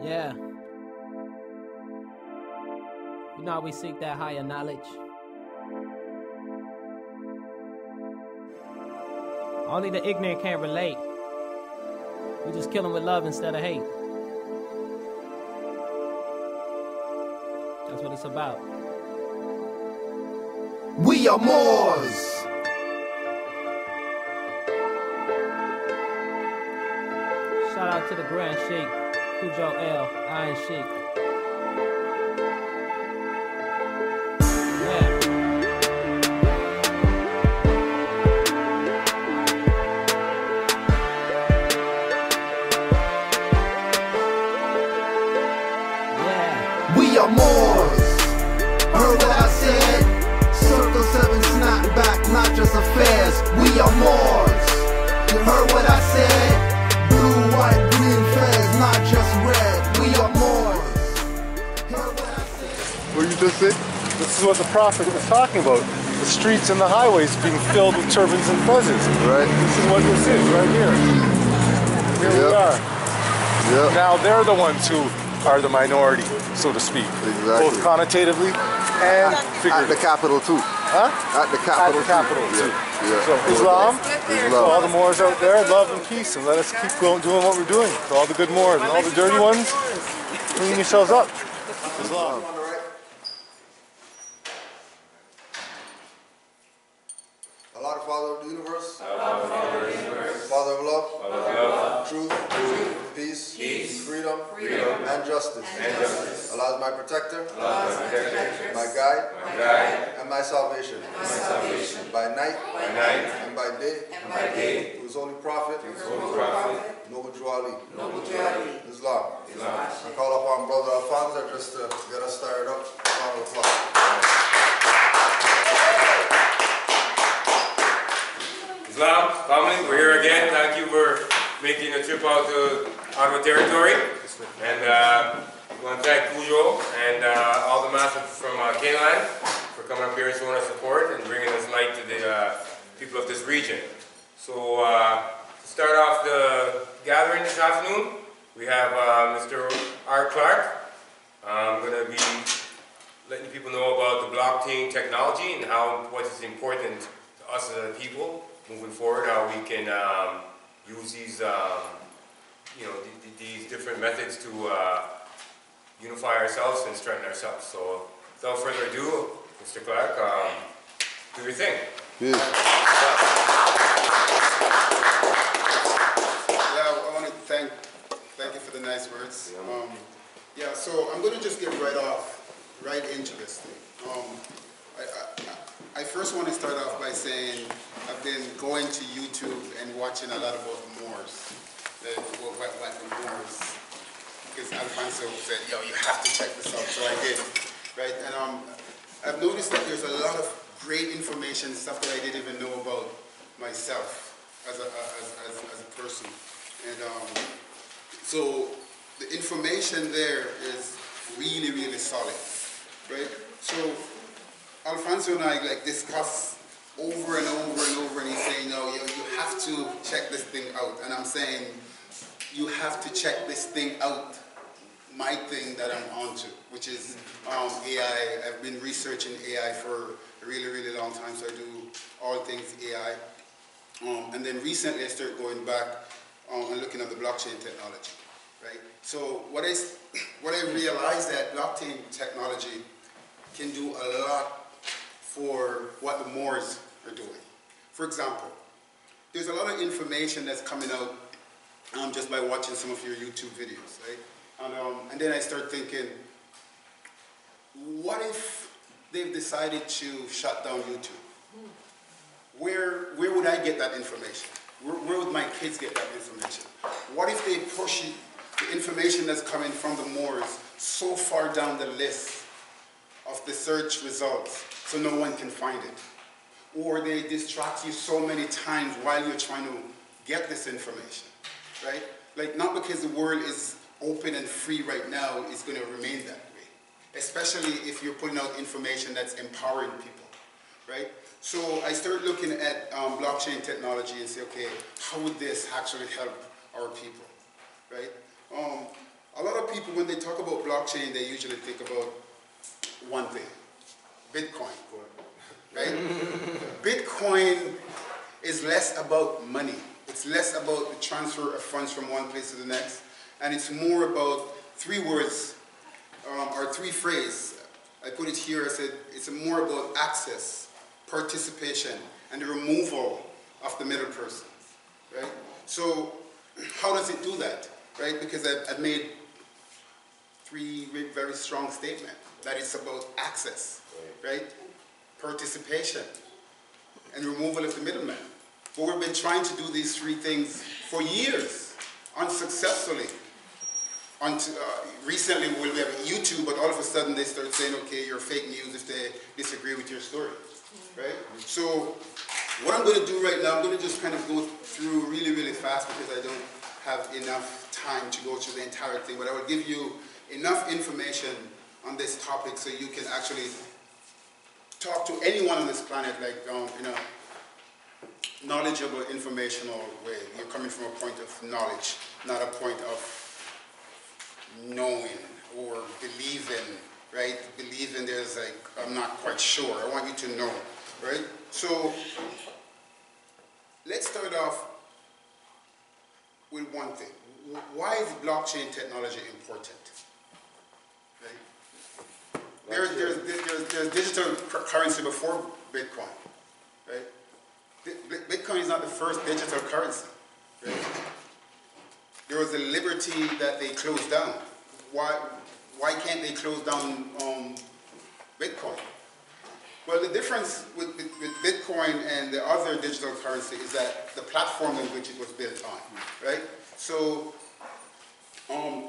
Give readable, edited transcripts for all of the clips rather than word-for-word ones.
Yeah. You know how we seek that higher knowledge. Only the ignorant can't relate. We just kill them with love instead of hate. That's what it's about. We are Moors. Shout out to the Grand Sheik, Cujo L, Iron Sheik. We are Moors. Heard what I said? Circle 7 snap back, not just affairs. We are Moors. You heard what I said? Blue, white, green flares, not just red. We are Moors. Heard what I said? What you just said? This is what the prophet was talking about. The streets and the highways being filled with turbans and fezzes. Right. This is what this is right here. Here we are. Yep. Now they're the ones who are the minority, so to speak. Exactly. Both connotatively and figuratively. At the capital too. Huh? At the capital, too. Yeah. So Islam, Islam. to all the Moors out there, love and peace, and let us keep going, doing what we're doing. To all the good Moors and all the dirty ones, clean yourselves up. Islam. Allah, the Father of the universe. Father of love. Truth. Peace. Freedom. And justice. Allah is my protector. My guide. And my salvation. By night. And by day. Who is holy prophet. Noble Jew Ali. Islam. I call upon Brother Alfonso just to get us started up. Round of applause. Islam, family, we're here again. Thank you for making a trip out to our territory. And we want to thank Cujo and all the masters from Canaanland for coming up here and showing us support and bringing us light to the people of this region. So to start off the gathering this afternoon, we have Mr. R. Clark. I'm going to be letting people know about the blockchain technology and what is important to us as a people moving forward, how we can use these, these different methods to unify ourselves and strengthen ourselves. So, without further ado, Mr. Clark, do your thing. Yeah, I want to thank you for the nice words. So I'm going to just get right into this thing. I first want to start off by saying I've been going to YouTube and watching a lot about the Moors, what the Moors, because Alfonso said, yo, you have to check this out, so I did, right? And I've noticed that there's a lot of great information, stuff that I didn't even know about myself as a person, and so the information there is really, really solid, right? So Alfonso and I discuss over and over and over, and he's saying, no, you have to check this thing out. And I'm saying, you have to check this thing out, my thing that I'm onto, which is AI. I've been researching AI for a really, really long time, so I do all things AI. And then recently I started going back and looking at the blockchain technology, right? So what I realized that blockchain technology can do a lot for what the Moors are doing. For example, there's a lot of information that's coming out just by watching some of your YouTube videos, right? And then I start thinking, what if they've decided to shut down YouTube? Where would I get that information? Where would my kids get that information? What if they push the information that's coming from the Moors so far down the list of the search results so no one can find it? Or they distract you so many times while you're trying to get this information, right? Not because the world is open and free right now, it's going to remain that way. Especially if you're putting out information that's empowering people, right? So I started looking at blockchain technology and say, okay, how would this actually help our people, right? A lot of people, when they talk about blockchain, they usually think about one thing, Bitcoin, right? Bitcoin is less about money. It's less about the transfer of funds from one place to the next, and it's more about three words, or three phrases. I put it here, I said, it's more about access, participation, and the removal of the middle person, right? So how does it do that, right? Because I've made three very strong statements, that it's about access, right? Participation, and removal of the middleman. But we've been trying to do these three things for years, unsuccessfully. Recently we have YouTube, but all of a sudden they start saying, okay, you're fake news if they disagree with your story, right? So what I'm going to do right now, I'm going to just kind of go through really, really fast because I don't have enough time to go through the entire thing, but I will give you enough information on this topic so you can actually talk to anyone on this planet like in a knowledgeable, informational way. You're coming from a point of knowledge, not a point of knowing or believing, right? Believing there's like, I'm not quite sure. I want you to know, right? So let's start off with one thing. Why is blockchain technology important? Right? There's digital currency before Bitcoin, right? Bitcoin is not the first digital currency, right? There was a liberty that they closed down. Why can't they close down Bitcoin? Well, the difference with Bitcoin and the other digital currency is that the platform in which it was built on, right? So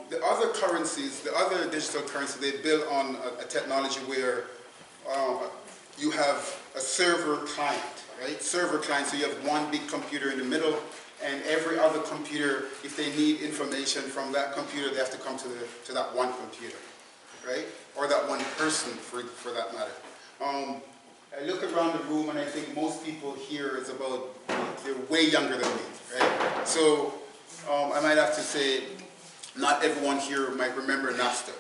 the other currencies, the other digital currency, they built on a technology where you have a server client, right? Server client, so you have one big computer in the middle, and every other computer, if they need information from that computer, they have to come to that one computer, right? Or that one person, for that matter. I look around the room and I think most people here is about, they're way younger than me, right? So I might have to say, not everyone here might remember Napster,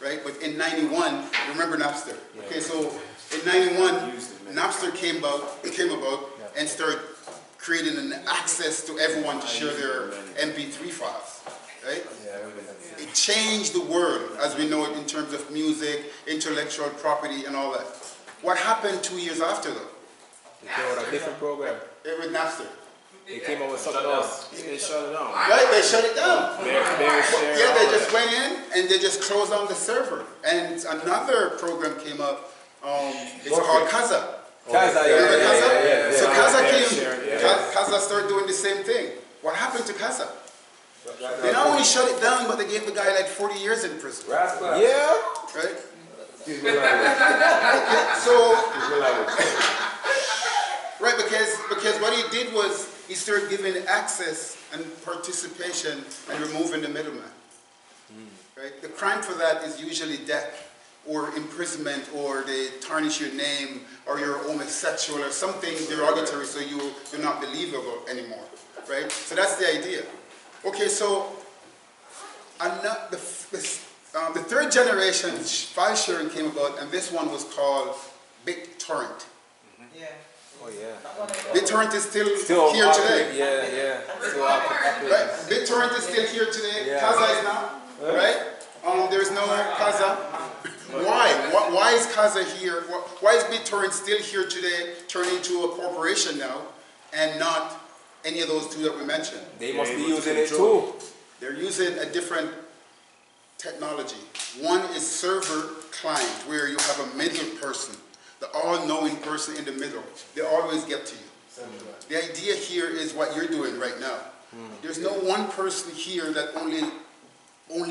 right? But in '91, remember Napster? Yeah. Okay, so in '91, Napster came about and started creating an access to everyone to share their MP3 files, right? It changed the world as we know it in terms of music, intellectual property, and all that. What happened 2 years after, though? They came out with a different program. With Napster. They came up with something else. They shut it down. Right, they shut it down. Yeah, they just went in and they just closed down the server. And another program came up. It's called Kazaa. Kazaa, So Kazaa started doing the same thing. What happened to Kazaa? They not only shut it down, but they gave the guy like 40 years in prison. Yeah. Right? Right, because what he did was he started giving access and participation and removing the middleman. Right? The crime for that is usually death or imprisonment, or they tarnish your name, or you're homosexual or something derogatory, so you're not believable anymore. Right? So that's the idea. Okay, so the third generation file sharing came about, and this one was called BitTorrent. Yeah. Oh yeah. BitTorrent is still here today. Yeah. Right? BitTorrent is still here today. Yeah. Kazaa is not. Right? There's no Kazaa. Why? Why is Kazaa here? Why is BitTorrent still here today, turning into a corporation now, and not any of those two that we mentioned? They must be using it too. They're using a different technology. One is server client, where you have a middle person, the all-knowing person in the middle. They always get to you. The idea here is what you're doing right now. There's no one person here that only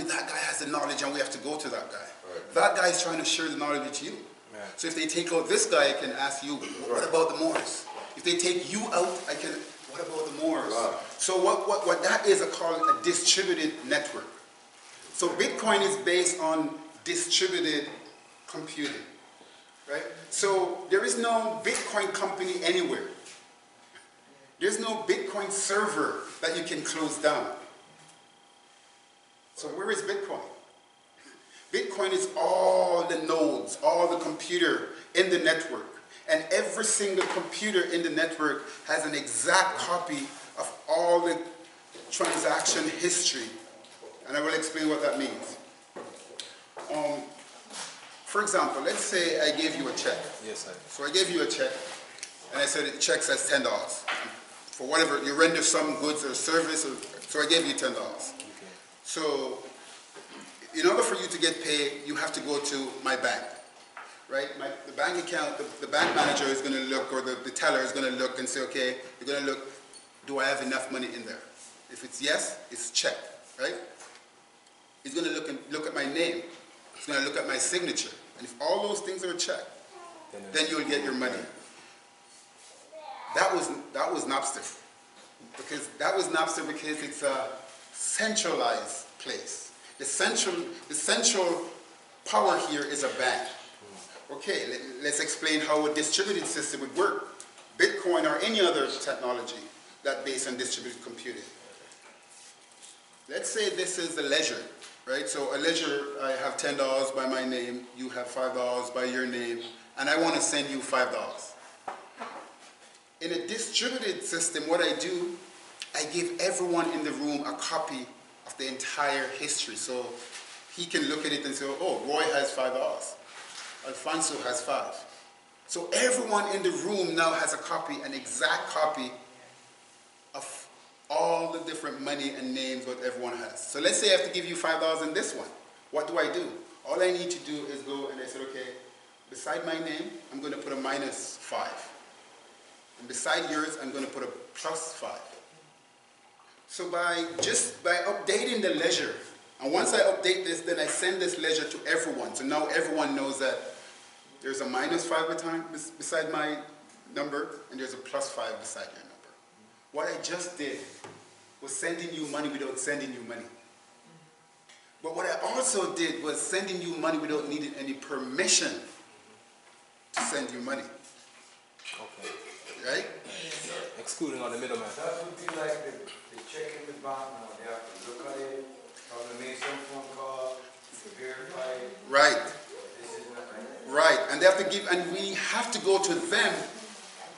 that guy has the knowledge and we have to go to that guy. Right. That guy is trying to share the knowledge with you. Yeah. So if they take out this guy, I can ask you, what about the Moors? If they take you out, I can, what about the Moors? Wow. So what that is called a distributed network. So Bitcoin is based on distributed computing, right? So there is no Bitcoin company anywhere. There's no Bitcoin server that you can close down. So where is Bitcoin? Bitcoin is all the nodes, all the computer in the network. And every single computer in the network has an exact copy of all the transaction history. And I will explain what that means. For example, let's say I gave you a check. Yes, sir. So I gave you a check, and I said the check says $10. For whatever, you render some goods or service, so I gave you $10. Okay. So in order for you to get paid, you have to go to my bank, right? The bank account, the bank manager is going to look, or the teller is going to look and say, okay, you're going to look, do I have enough money in there? If it's yes, it's check, right? He's going to look at my name. He's going to look at my signature. And if all those things are checked, then you'll get your money. That was Napster. Because it's a centralized place. The central power here is a bank. Okay, let's explain how a distributed system would work. Bitcoin or any other technology that's based on distributed computing. Let's say this is a ledger, right? So a ledger, I have $10 by my name, you have $5 by your name, and I want to send you $5. In a distributed system, what I do, I give everyone in the room a copy of the entire history. So he can look at it and say, oh, Roy has $5. Alfonso has 5. So everyone in the room now has a copy, an exact copy of all the different money and names what everyone has. So let's say I have to give you $5 in this one. What do I do? All I need to do is go and I said, okay, beside my name, I'm going to put a -5. And beside yours, I'm going to put a +5. So by updating the ledger, and once I update this, then I send this ledger to everyone. So now everyone knows that there's a -5 beside my number, and there's a +5 beside your number. What I just did was sending you money without sending you money. But what I also did was sending you money without needing any permission to send you money. Okay. Right? Excluding all the middleman. That would be like the check in the bank now. They have to look at it, probably make some phone call to verify it. Right. This is not right. Right. And they have to give, and we have to go to them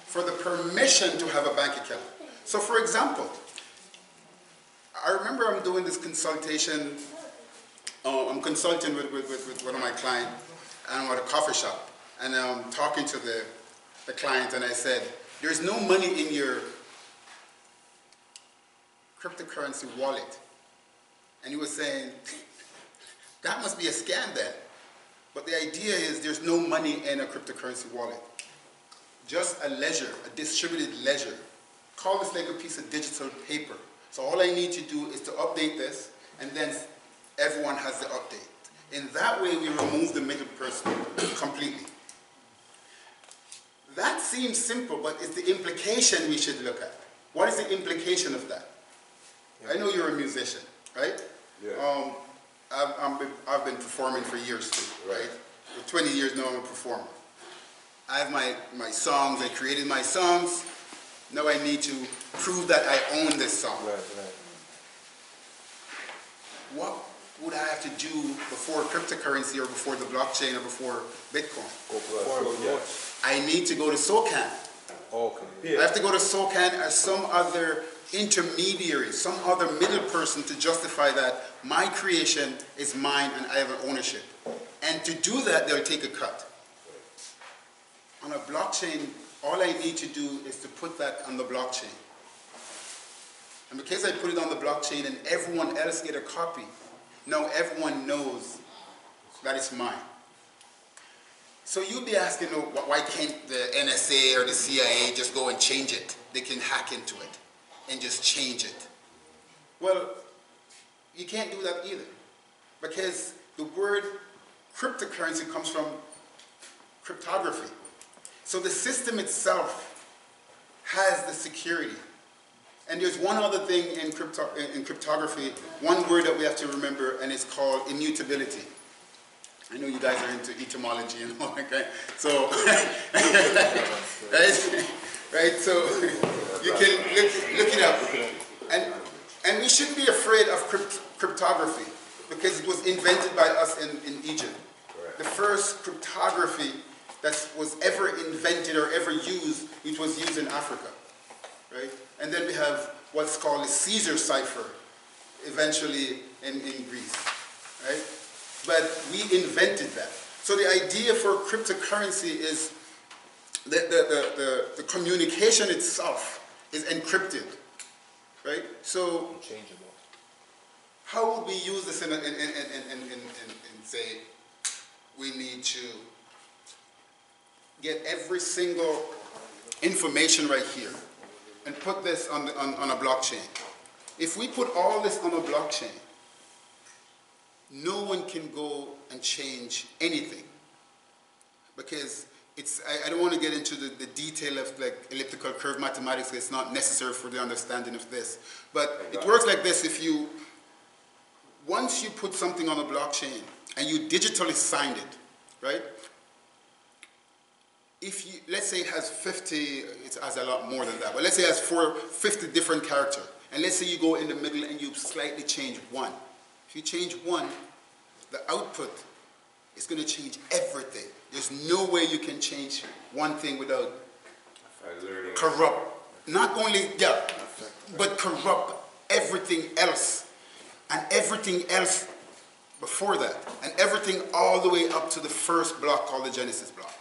for the permission to have a bank account. So for example, I remember I'm doing this consultation, I'm consulting with one of my clients, and I'm at a coffee shop, and I'm talking to the client, and I said, there's no money in your cryptocurrency wallet. And he was saying, that must be a scam then. But the idea is there's no money in a cryptocurrency wallet. Just a ledger, a distributed ledger. Call this like a piece of digital paper. So all I need to do is to update this, and then everyone has the update. In that way, we remove the middle person completely. That seems simple, but it's the implication we should look at. What is the implication of that? Yeah. I know you're a musician, right? Yeah. I've been performing for years too, right? For 20 years now, I'm a performer. I have my songs, I created my songs. Now I need to prove that I own this song. Right, right. What would I have to do before cryptocurrency or before the blockchain or before Bitcoin? I need to go to SOCAN. Okay. Yeah. I have to go to SOCAN as some other intermediary, some other middle person to justify that my creation is mine and I have an ownership. And to do that, they'll take a cut. On a blockchain, all I need to do is to put that on the blockchain. And because I put it on the blockchain and everyone else get a copy, now everyone knows that it's mine. So you'll be asking, why can't the NSA or the CIA just go and change it? They can hack into it and just change it. Well, you can't do that either. Because the word cryptocurrency comes from cryptography. So the system itself has the security. And there's one other thing in cryptography, one word that we have to remember, and it's called immutability. I know you guys are into etymology and all that, okay? So, right? So you can look it up. And we shouldn't be afraid of cryptography. because it was invented by us in Egypt. Correct. The first cryptography that was ever invented or ever used, it was used in Africa, right? And then we have what's called the Caesar cipher, eventually in Greece, right? But we invented that. So the idea for cryptocurrency is that the communication itself is encrypted, right? So Unchangeable. how would we use this in say, we need to get every single information right here and put this on a blockchain. If we put all this on a blockchain, no one can go and change anything, because I don't want to get into the detail of like elliptical curve mathematics. It's not necessary for the understanding of this, but it works like this. Once you put something on a blockchain and you digitally signed it, right? Let's say it has 50, it has a lot more than that, but let's say it has 50 different characters, and let's say you go in the middle and you slightly change one. If you change one, the output is going to change everything. There's no way you can change one thing without corrupt, not only, yeah, but corrupt everything else, and everything else before that, and everything all the way up to the first block called the Genesis block.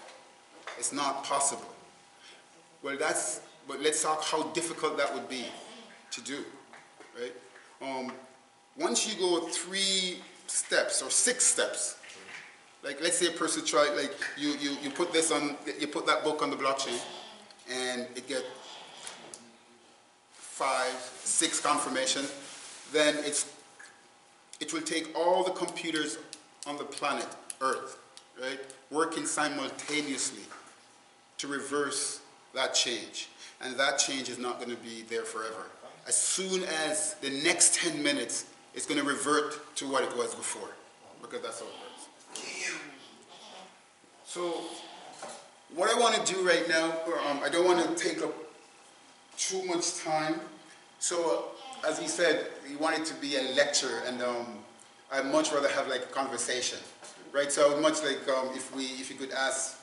It's not possible. Well, but let's talk how difficult that would be to do, right? Once you go 3 steps or 6 steps, like let's say a person tried, like you put this on, you put that book on the blockchain, and it get 5, 6 confirmation, then it will take all the computers on the planet Earth, right, working simultaneously to reverse that change. And that change is not going to be there forever. As soon as the next 10 minutes, it's going to revert to what it was before, because that's how it works. So what I want to do right now, I don't want to take up too much time. So as he said, he wanted to be a lecture, and I'd much rather have like a conversation, right? So I would much like if you could ask.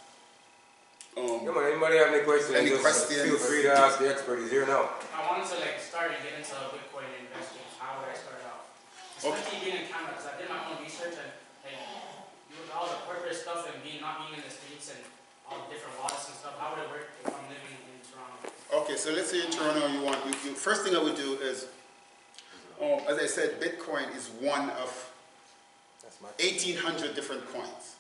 Come on, anybody have any questions? Feel free to ask the expert. He's here now. I wanted to like start and get into Bitcoin investing. How would I start out? Especially being in Canada, because I did my own research, and like with all the corporate stuff and not being in the States and all the different wallets and stuff, how would it work if I'm living in Toronto? Okay, so let's say in Toronto first thing I would do is, as I said, Bitcoin is one of 1,800 different coins,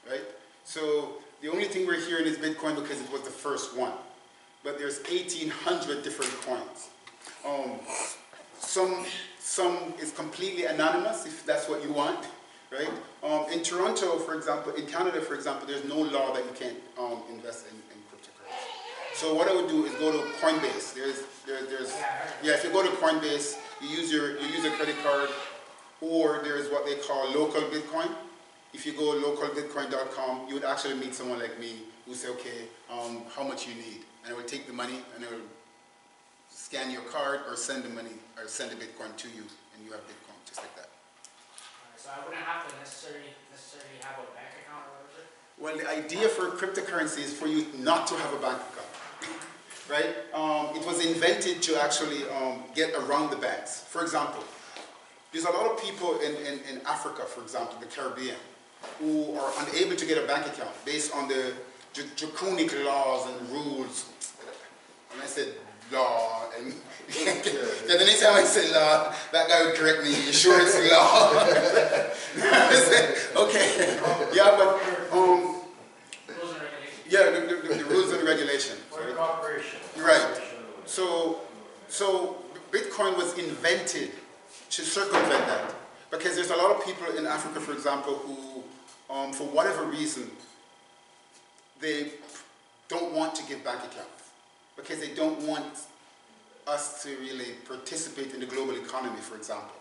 right? So the only thing we're hearing is Bitcoin because it was the first one. But there's 1,800 different coins. Some is completely anonymous, if that's what you want, right? In Toronto, for example, in Canada, for example, there's no law that you can't invest in cryptocurrency. So what I would do is go to Coinbase. If you go to Coinbase, you use a credit card, or there's what they call local Bitcoin. If you go localbitcoin.com, you would actually meet someone like me who say, okay, how much you need? And I will take the money and I will scan your card or send the money or send the Bitcoin to you, and you have Bitcoin, just like that. So I wouldn't have to necessarily have a bank account or whatever? Well, the idea for cryptocurrency is for you not to have a bank account, right? It was invented to actually get around the banks. For example, there's a lot of people in Africa, for example, the Caribbean, who are unable to get a bank account based on the draconic laws and rules. And I said law, and the next time I say law, that guy would correct me, you sure it's law? I said, okay, yeah, but Rules and regulations. yeah, the rules and regulations. For cooperation. Right. So Bitcoin was invented to circumvent that, because there's a lot of people in Africa, for example, who, for whatever reason, they don't want to give bank accounts, because they don't want us to really participate in the global economy, for example.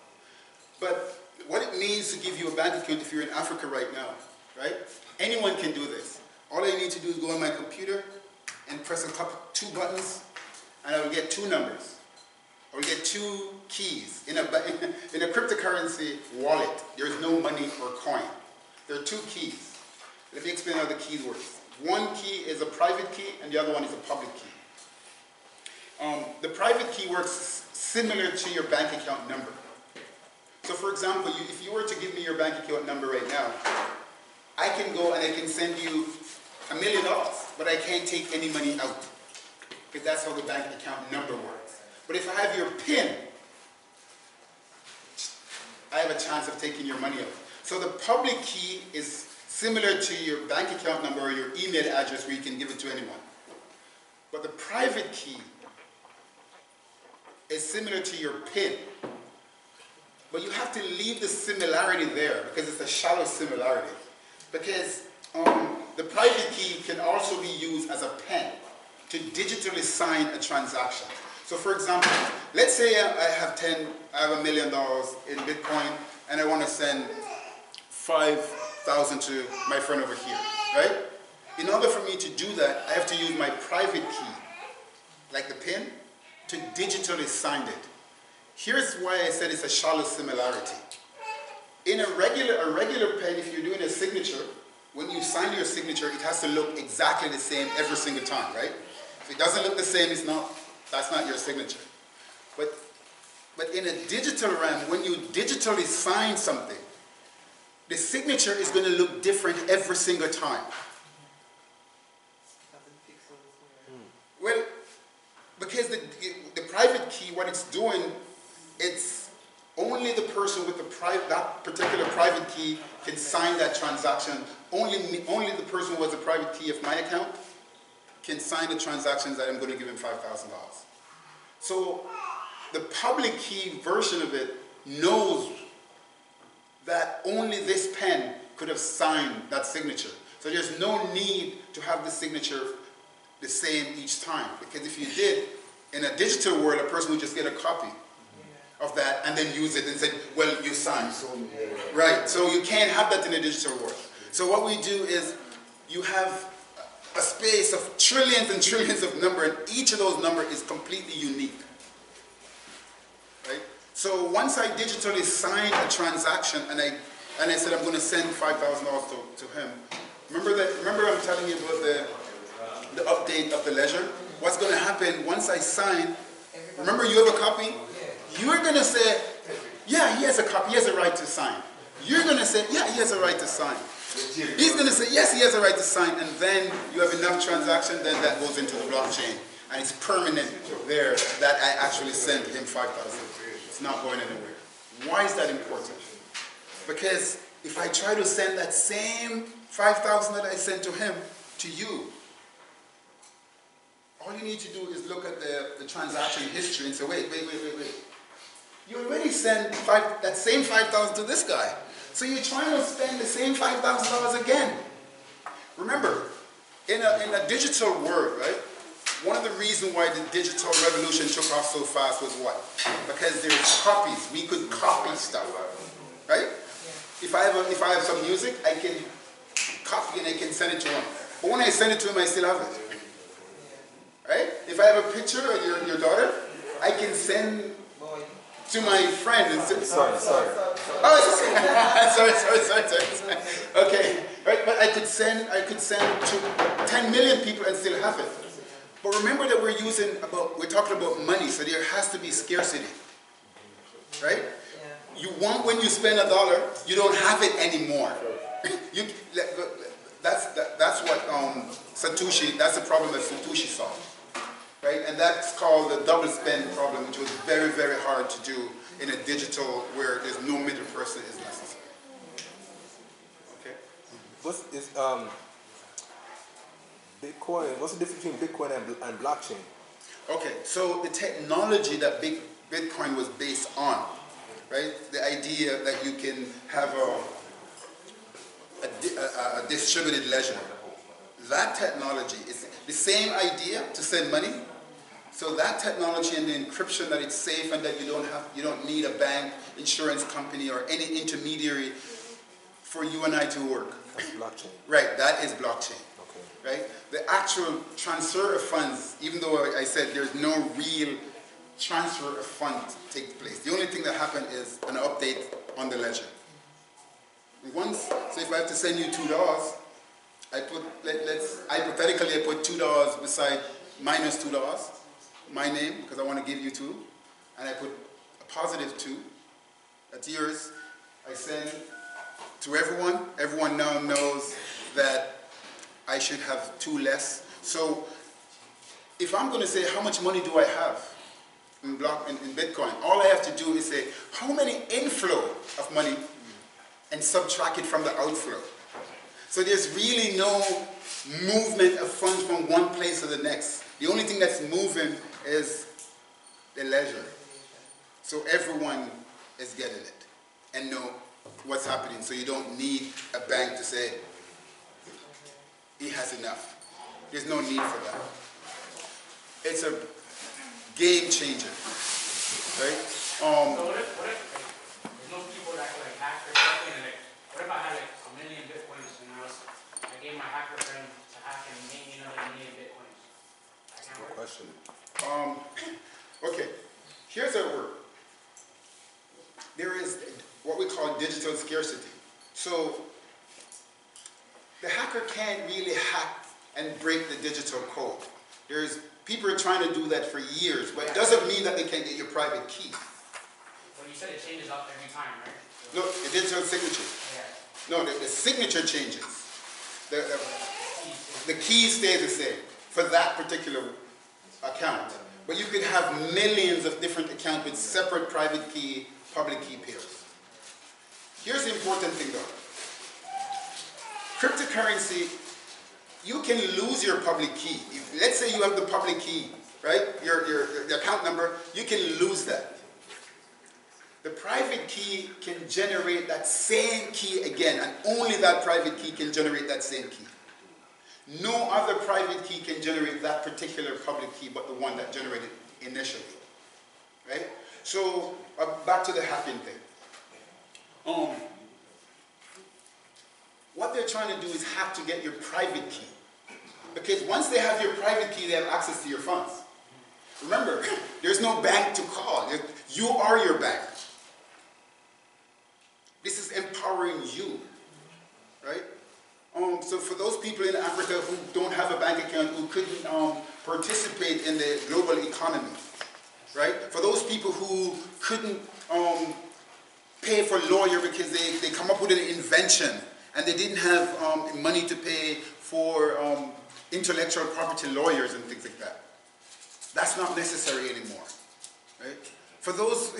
But what it means to give you a bank account if you're in Africa right now, right? Anyone can do this. All I need to do is go on my computer and press 2 buttons, and I will get 2 numbers. I will get 2 keys. In a cryptocurrency wallet, there's no money or coin. There are 2 keys. Let me explain how the key works. One key is a private key and the other one is a public key. The private key works similar to your bank account number. So for example, if you were to give me your bank account number right now, I can go and I can send you $1 million, but I can't take any money out. Because that's how the bank account number works. But if I have your PIN, I have a chance of taking your money out. So the public key is similar to your bank account number or your email address where you can give it to anyone. But the private key is similar to your PIN. But you have to leave the similarity there because it's a shallow similarity. Because the private key can also be used as a pen to digitally sign a transaction. So for example, let's say I have $1 million in Bitcoin and I want to send 5,000 to my friend over here, right? In order for me to do that, I have to use my private key, like the PIN, to digitally sign it. Here's why I said it's a shallow similarity. In a regular pen, if you're doing a signature, when you sign your signature, it has to look exactly the same every single time, right? If it doesn't look the same, that's not your signature. But in a digital realm, when you digitally sign something, the signature is going to look different every single time. Well, because the private key, what it's doing, it's only the person with that particular private key can sign that transaction. Only the person who has a private key of my account can sign the transactions that I'm going to give him $5,000. So the public key version of it knows that only this pen could have signed that signature. So there's no need to have the signature the same each time. Because if you did, in a digital world, a person would just get a copy of that and then use it and say, well, you signed. Right, so you can't have that in a digital world. So what we do is you have a space of trillions and trillions of numbers, and each of those numbers is completely unique. Right? So once I digitally signed a transaction and I said I'm going to send $5,000 to him, remember I'm telling you about the update of the ledger? What's going to happen once I sign, remember you have a copy? You're going to say, yeah, he has a copy, he has a right to sign. You're going to say, yeah, he has a right to sign. He's going to say, yes, he has a right to sign, and then you have enough transaction, then that goes into the blockchain. And it's permanent there that I actually sent him 5,000. It's not going anywhere. Why is that important? Because if I try to send that same 5,000 that I sent to him to you, all you need to do is look at the transaction history and say, wait. You already sent that same 5,000 to this guy. So you're trying to spend the same $5,000 again. Remember, in a digital world, right? One of the reasons why the digital revolution took off so fast was what? Because there's copies. We could copy stuff, right? If I have some music, I can copy and I can send it to him. But when I send it to him, I still have it. Right? If I have a picture of your daughter, I can send to my friend and say, sorry. Okay, right? But I could send to 10 million people and still have it. But remember that we're talking about money, so there has to be scarcity, right? You want, when you spend $1, you don't have it anymore. That's what Satoshi. That's the problem that Satoshi solved. Right? And that's called the double spend problem, which was very, very hard to do in a digital where there's no middle person is necessary. Okay? Bitcoin, what's the difference between Bitcoin and blockchain? Okay, so the technology that Bitcoin was based on, right? The idea that you can have a distributed ledger. That technology is the same idea to send money. So that technology and the encryption that it's safe and that you don't need a bank, insurance company, or any intermediary for you and I to work. That's blockchain. Right, that is blockchain. Okay. Right? The actual transfer of funds, even though I said there's no real transfer of funds takes place. The only thing that happened is an update on the ledger. So if I have to send you $2, I put, hypothetically I put $2 beside minus $2, my name, because I want to give you 2, and I put a positive 2, that's yours. I send to everyone. Everyone now knows that I should have 2 less. So if I'm going to say how much money do I have in Bitcoin, all I have to do is say how many inflow of money and subtract it from the outflow. So there's really no movement of funds from one place to the next. The only thing that's moving is the ledger. So everyone is getting it and know what's happening. So you don't need a bank to say, he has enough. There's no need for that. It's a game changer, right? So what if there's no people that can like hack or something, and like, what if I had like 1 million Bitcoins and I gave my hacker friend to hack and make me another 1 million Bitcoins? That can't work. Question. Okay, here's how it works. There is what we call digital scarcity. So the hacker can't really hack and break the digital code. There's people are trying to do that for years, but it doesn't mean that they can't get your private key. Well, you said it changes up every time, right? No, the digital signature. Yeah. No, the signature changes. The key stays the same for that particular account. But you could have millions of different accounts with separate private key, public key pairs. Here's the important thing though. Cryptocurrency, you can lose your public key. Let's say you have the public key, right? Your account number, you can lose that. The private key can generate that same key again, and only that private key can generate that same key. No other private key can generate that particular public key but the one that generated initially, right? So, back to the hacking thing. What they're trying to do is hack to get your private key. Because once they have your private key, they have access to your funds. Remember, there's no bank to call. You are your bank. This is empowering you, right? So for those people in Africa who don't have a bank account, who couldn't participate in the global economy, right? For those people who couldn't pay for a lawyer because they come up with an invention and they didn't have money to pay for intellectual property lawyers and things like that. That's not necessary anymore, right? For those,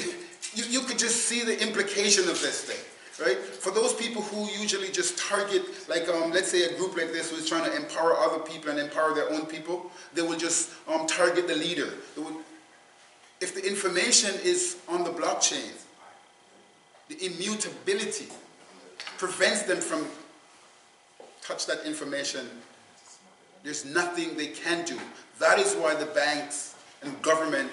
you could just see the implication of this thing, right? For those people who usually just target, like let's say a group like this who's trying to empower other people and empower their own people, they will just target the leader. If the information is on the blockchain, the immutability prevents them from touch that information. There's nothing they can do. That is why the banks and government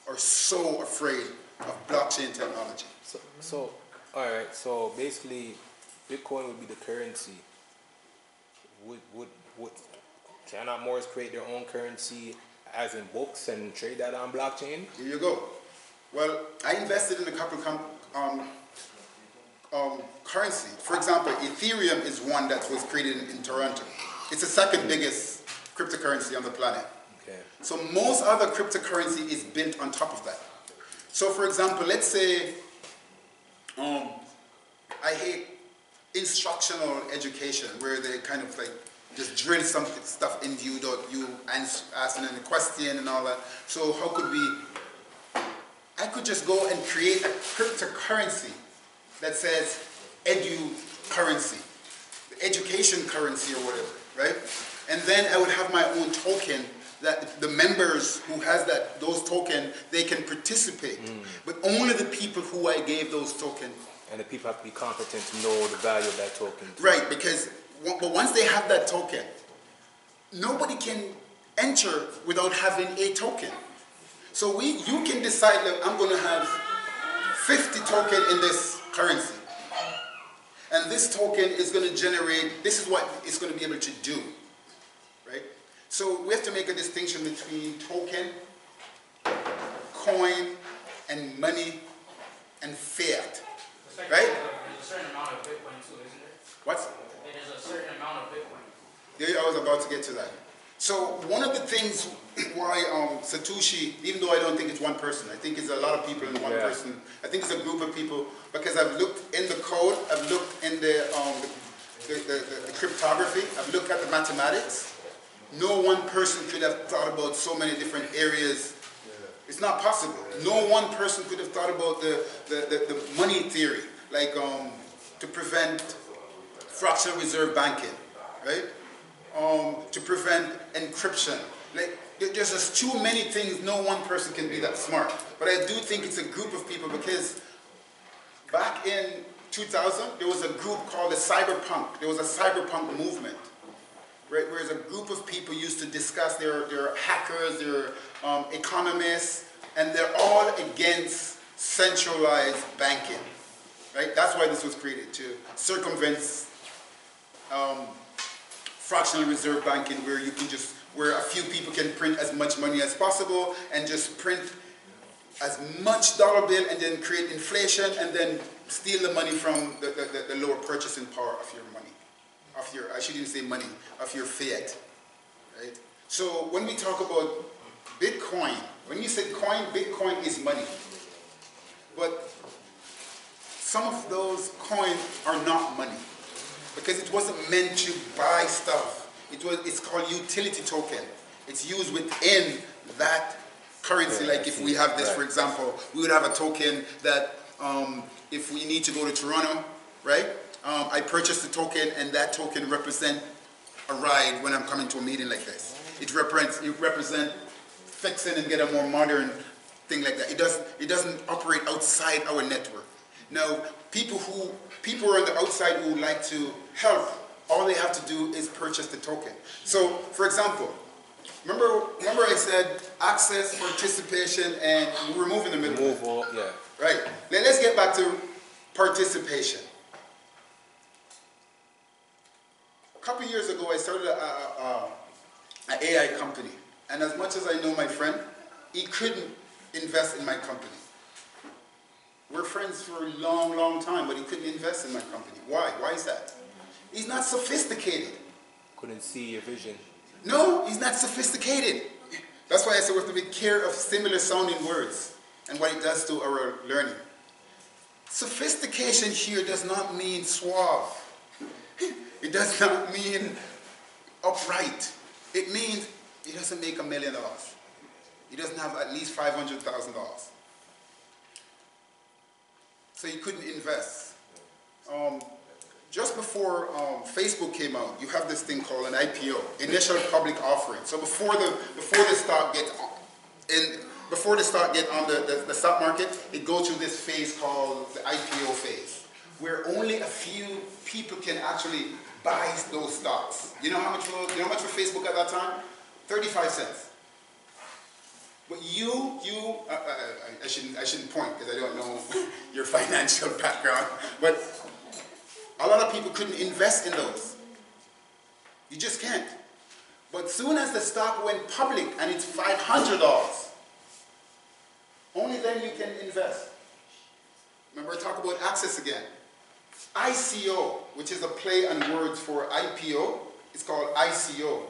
are so afraid of blockchain technology. So all right. So basically, Bitcoin would be the currency. Would cannot Moors create their own currency, as in books, and trade that on blockchain? Here you go. Well, I invested in a couple currency. For example, Ethereum is one that was created in Toronto. It's the second biggest cryptocurrency on the planet. Okay. So most other cryptocurrency is built on top of that. So for example, let's say I hate instructional education where they kind of like just drill some stuff into you without you asking any question and all that. So how could I could just go and create a cryptocurrency that says edu currency, education currency or whatever, right? And then I would have my own token that the members who has those tokens, they can participate. But only the people who I gave those tokens. And the people have to be competent to know the value of that token. Right, because but once they have that token, nobody can enter without having a token. So you can decide, look, I'm going to have 50 tokens in this currency. And this token is going to generate, this is what it's going to be able to do. Right? So we have to make a distinction between token, coin and money and fiat, right? There's a certain amount of Bitcoin too, isn't there? What? There's a certain amount of Bitcoin. Yeah, I was about to get to that. So one of the things why Satoshi, even though I don't think it's one person, I think it's a lot of people in one person. I think it's a group of people because I've looked in the code, I've looked in the cryptography, I've looked at the mathematics. No one person could have thought about so many different areas. It's not possible. No one person could have thought about the money theory, like to prevent fractional reserve banking, right? To prevent encryption. Like, there's just too many things, no one person can be that smart. But I do think it's a group of people because back in 2000, there was a group called the cyberpunk. There was a cyberpunk movement, right? Whereas a group of people used to discuss, they're hackers, they're economists, and they're all against centralized banking, right? That's why this was created, to circumvent fractional reserve banking, where you can just, where a few people can print as much money as possible and just print as much dollar bill and then create inflation and then steal the money from the lower purchasing power of your money, of your, I shouldn't say money, of your fiat, right? So when we talk about Bitcoin, when you say coin, Bitcoin is money. But some of those coins are not money because it wasn't meant to buy stuff. It's called utility token. It's used within that currency. Like if we have this, for example, we would have a token that if we need to go to Toronto, right? I purchase the token and that token represent a ride when I'm coming to a meeting like this. It represent fixing and get a more modern thing like that. It doesn't operate outside our network. Now, people who are on the outside who would like to help, all they have to do is purchase the token. So, for example, remember I said access, participation, and we're moving the middle. Removal, yeah. Right. Let's get back to participation. A couple years ago, I started an AI company. And as much as I know my friend, he couldn't invest in my company. We're friends for a long, long time, but he couldn't invest in my company. Why? Why is that? He's not sophisticated. Couldn't see your vision. No, he's not sophisticated. That's why I said we have to be careful of similar sounding words and what it does to our learning. Sophistication here does not mean suave. It does not mean upright. It means he doesn't make $1 million. He doesn't have at least $500,000. So he couldn't invest. Just before Facebook came out, you have this thing called an IPO, initial public offering. So before the stock get on the stock market, it goes through this phase called the IPO phase, where only a few people can actually buy those stocks. You know how much for Facebook at that time? 35 cents. But I shouldn't point because I don't know your financial background, but a lot of people couldn't invest in those. You just can't. But soon as the stock went public and it's $500, only then you can invest. Remember I talk about access again. ICO, which is a play on words for IPO, it's called ICO.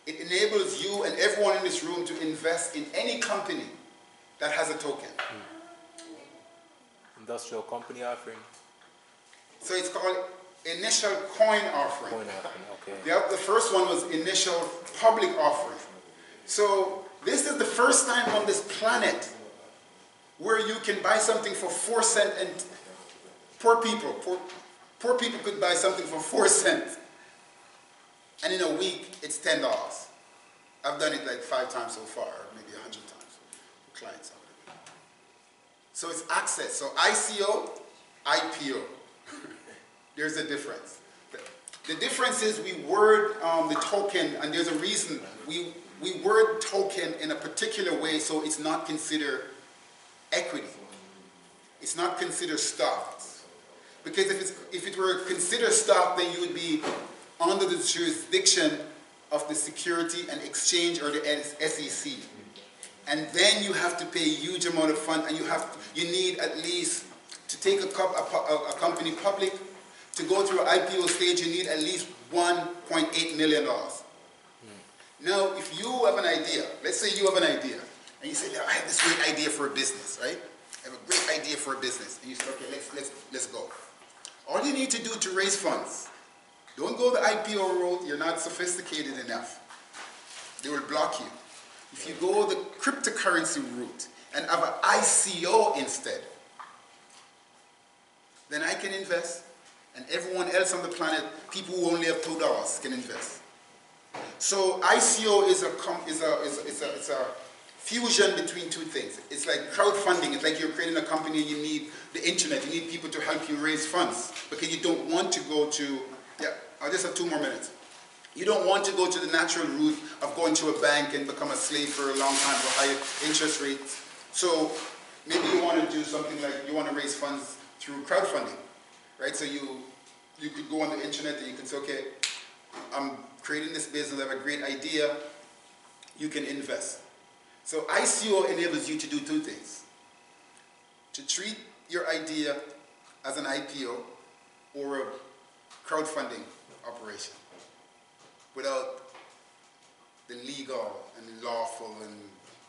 It enables you and everyone in this room to invest in any company that has a token. Industrial company offering. So it's called initial coin offering. Coin offering, okay. The first one was initial public offering. So this is the first time on this planet where you can buy something for 4 cents and poor people could buy something for 4 cents. And in a week, it's $10. I've done it like 5 times so far, or maybe 100 times with clients. So it's access. So ICO, IPO. There's a difference. The difference is we word the token, and there's a reason. We word token in a particular way so it's not considered equity. It's not considered stock. Because if it were considered stock, then you would be under the jurisdiction of the Security and Exchange or the SEC. And then you have to pay a huge amount of funds, and you need at least, to take a company public, to go through an IPO stage, you need at least $1.8 million. Now, if you have an idea, let's say you have an idea, and you say, I have this great idea for a business, right? I have a great idea for a business. And you say, okay, let's go. All you need to do to raise funds, don't go the IPO route, you're not sophisticated enough. They will block you. If you go the cryptocurrency route and have an ICO instead, then I can invest, and everyone else on the planet, people who only have $2 can invest. So ICO is a fusion between two things. It's like crowdfunding. It's like you're creating a company and you need the internet. You need people to help you raise funds because you don't want to go to, I'll just have 2 more minutes. You don't want to go to the natural route of going to a bank and become a slave for a long time for high interest rates. So maybe you want to do something like you want to raise funds through crowdfunding, right? So you could go on the internet and you can say, okay, I'm creating this business, I have a great idea, you can invest. So ICO enables you to do 2 things. To treat your idea as an IPO or a crowdfunding operation without the legal and lawful and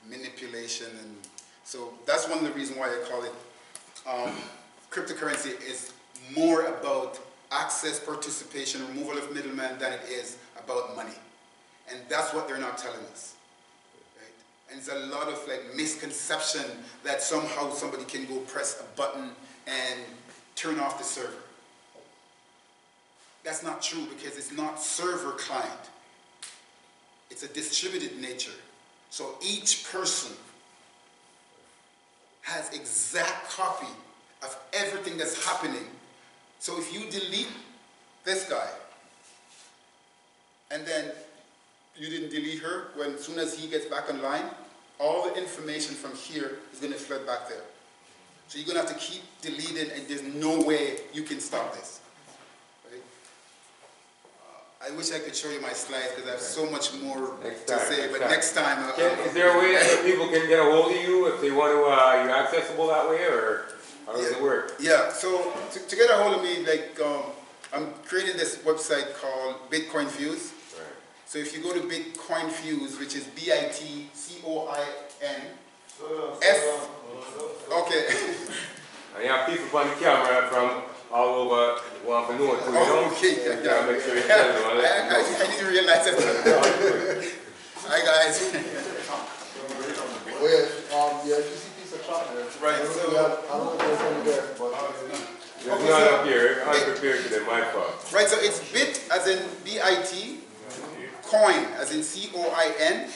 manipulation. And so that's one of the reasons why I call it cryptocurrency is more about access, participation, removal of middleman than it is about money. And that's what they're not telling us. Right? And there's a lot of like misconception that somehow somebody can go press a button and turn off the server. That's not true because it's not server client. It's a distributed nature. So each person has exact copy of everything that's happening. So if you delete this guy, and then you didn't delete her, when as soon as he gets back online, all the information from here is going to flood back there. So you're going to have to keep deleting, and there's no way you can stop this. Right? I wish I could show you my slides because I have so much more to say, but next time. Is there a way that people can get a hold of you if they want to, you're accessible that way, or how does it work? Yeah, so to get a hold of me, like, I'm creating this website called Bitcoin Fuse. Right. So if you go to Bitcoin Fuse, which is BITCOIN F. Okay. And you have people on the camera from all over want to know it too, you know? Okay, yeah. Make sure you tell them. I didn't realize that. Hi guys. Yeah, you see piece of chocolate. Right, so I don't know if there's any there, but There's none up here, unprepared today, my fault. right, so it's bit as in B-I-T, coin as in C-O-I-N,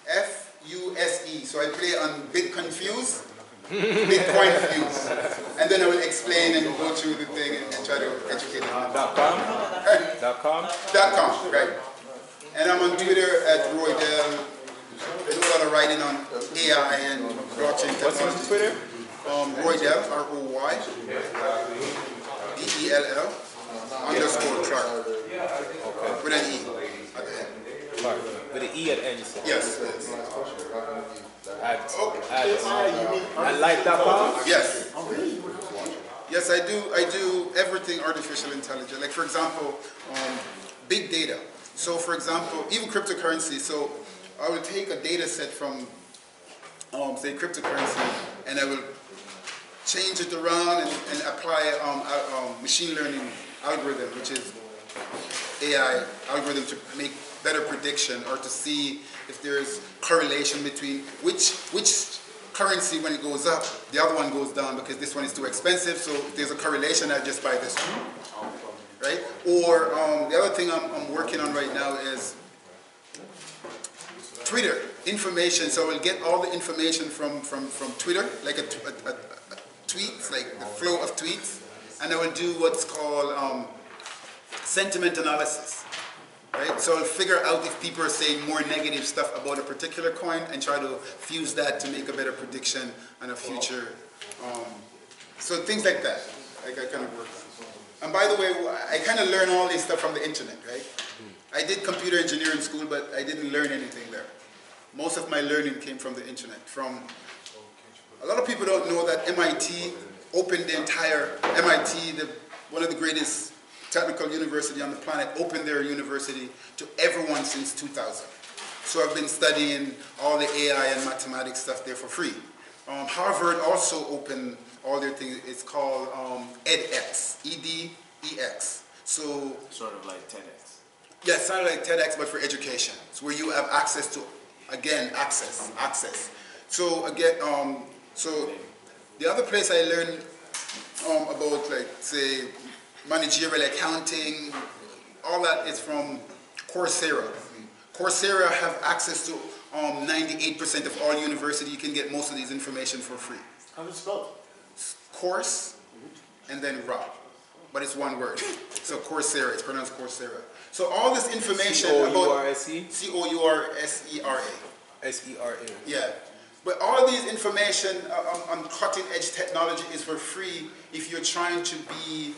F-U-S-E. So I play on Bitcoin Fuse, Bitcoin Fuse. And then I will explain and go through the thing and try to educate them. .com? .com, right. And I'm on Twitter at Roydell. I do a lot of writing on AI and blockchain technology. What's on Twitter? Roydell, R-O-Y, D-E-L-L, _ Clark, with an E at the end. Clark, with an E at the end, you said? Yes. At like.com? Yes. Yes, I do everything artificial intelligence. Like for example, big data. So for example, even cryptocurrency. So I will take a data set from, say, cryptocurrency, and I will change it around and apply a machine learning algorithm, which is AI algorithm to make better prediction or to see if there's correlation between which currency, when it goes up, the other one goes down because this one is too expensive. So if there's a correlation, I just buy this one, right? Or the other thing I'm working on right now is Twitter information. So we'll get all the information from Twitter, like a tweets, like the flow of tweets, and I will do what's called sentiment analysis. Right? So I'll figure out if people are saying more negative stuff about a particular coin and try to fuse that to make a better prediction on a future. So things like that, like I kind of work on. And by the way, I kind of learn all this stuff from the internet, right? I did computer engineering school, but I didn't learn anything there. most of my learning came from the internet. A lot of people don't know that MIT opened the entire, one of the greatest technical university on the planet, opened their university to everyone since 2000. So I've been studying all the AI and mathematics stuff there for free. Harvard also opened all their things. It's called edX, E-D-E-X. So sort of like TEDx. Yeah, it's sort of like TEDx, but for education. It's where you have access to, again, access. So again, so the other place I learned about, like, say, managerial accounting, all that is from Coursera. Coursera have access to 98% of all university. You can get most of these information for free. How does it spell? Course, and then Ra. But it's one word. So Coursera, it's pronounced Coursera. So all this information about C-O-U-R-S-E? C-O-U-R-S-E-R-A. S-E-R-A. Yeah. But all these information on cutting edge technology is for free if you're trying to be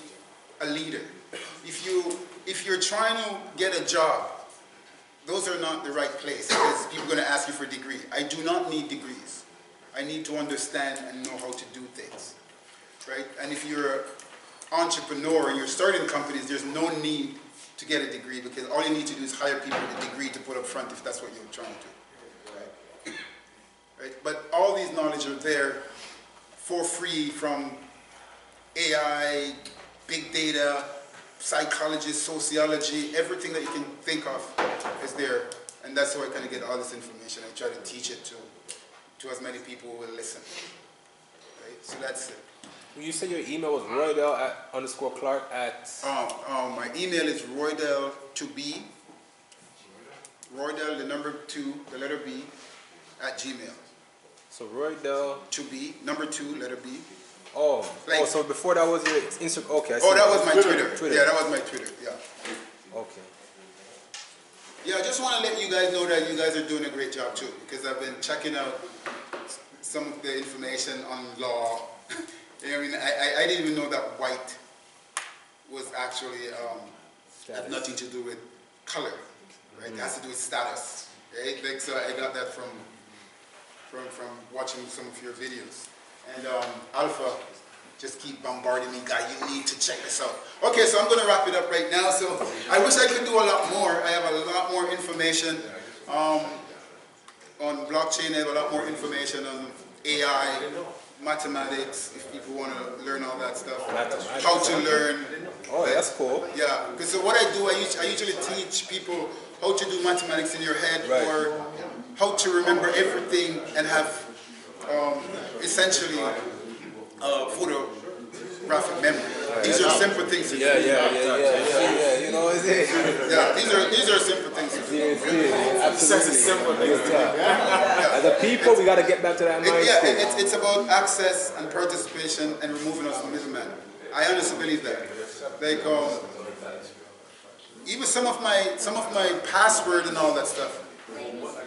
a leader. If you're trying to get a job, those are not the right place because people are going to ask you for a degree. I do not need degrees. I need to understand and know how to do things, right? And if you're an entrepreneur and you're starting companies, there's no need to get a degree because all you need to do is hire people with a degree to put up front if that's what you're trying to do, right? But all these knowledge are there for free from AI, big data, psychology, sociology, everything that you can think of is there. And that's how I kind of get all this information. I try to teach it to as many people who will listen. Right? So that's it. You said your email was roydell_clark at... my email is roydell2b, Roydell, the number 2, the letter B, at Gmail. So Roydell... 2b, number 2, letter B. Oh, like, so before that was your Instagram? Okay, I see. Oh, that was my Twitter. Yeah, that was my Twitter, yeah. Okay. Yeah, I just want to let you guys know that you guys are doing a great job too, because I've been checking out some of the information on law. I mean, I didn't even know that white was actually have nothing to do with color, right? It has to do with status, right? Like, so I got that from watching some of your videos. And Alpha, just keep bombarding me, guy, you need to check this out. Okay, so I'm going to wrap it up right now. So I wish I could do a lot more. I have a lot more information on blockchain. I have a lot more information on AI, mathematics, if people want to learn all that stuff. How to learn. Oh, that's cool. Yeah, because so what I do, I usually teach people how to do mathematics in your head, or how to remember everything and have essentially photographic memory. These are simple things to do. Yeah. You know, is it? Yeah, these are simple things to do. Absolutely. Simple things to do. As a people, we got to get back to that mindset. Yeah, it's about access and participation and removing us from middleman. I honestly believe that. Like, even some of my password and all that stuff,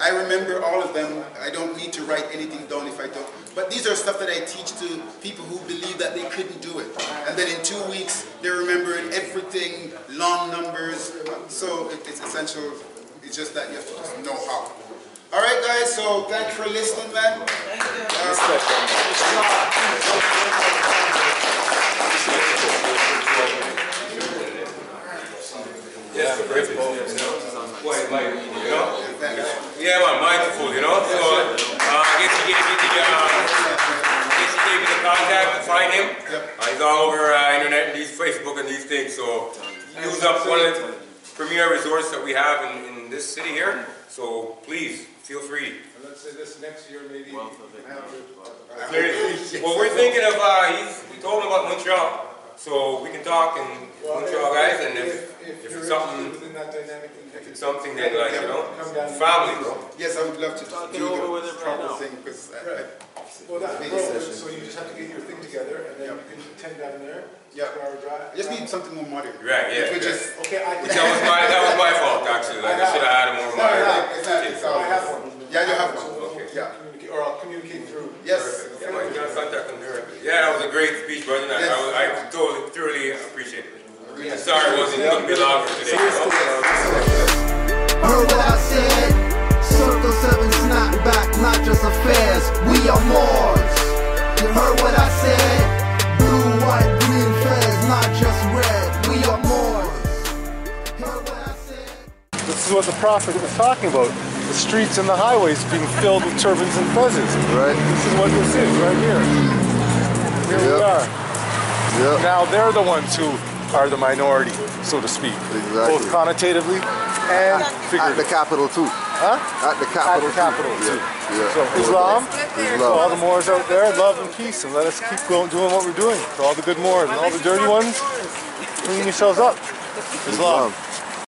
I remember all of them. I don't need to write anything down if I don't. But these are stuff that I teach to people who believe that they couldn't do it. And then in 2 weeks, they're remembering everything, long numbers. So it's essential. It's just that you have to just know how. All right, guys. So thank you for listening, man. Yes, great. Quite like, you know? Yeah, man, mindful, you know? So, I guess he gave you the contact to find him. He's all over internet, and these Facebook and these things. So, use up one of the premier resources that we have in this city here. So, please, feel free. And let's say this next year, maybe we can have well, we're thinking of, we told him about Montreal. So we can talk in Montreal, guys, and if it's something, then, like, you know, family, bro. Yes, I would love to do the proper thing, because so you just have to get your thing together, and then you can attend down there. Yeah. Just need something more modern. Right, yeah. Okay, that was my fault, actually. Like, I should have had a more modern. I have one. Yeah, you have one. Okay. Yeah. Or I'll communicate through. Yes. Yeah, that was a great speech, brother. I thoroughly appreciate it. Sorry it couldn't be longer today. Heard what I said, circle 7 snap. This is what the Prophet was talking about. The streets and the highways being filled with turbans and fezzes. Right. This is what this is right here. Here we are. Yep. Now they're the ones who are the minority, so to speak. Exactly. Both connotatively and At figuratively. the capital too. Huh? At the capital, too. Yeah. So Islam, Islam. to all the Moors out there, love and peace, and let us keep going, doing what we're doing. To all the good Moors and all the dirty ones, clean yourselves up. Islam.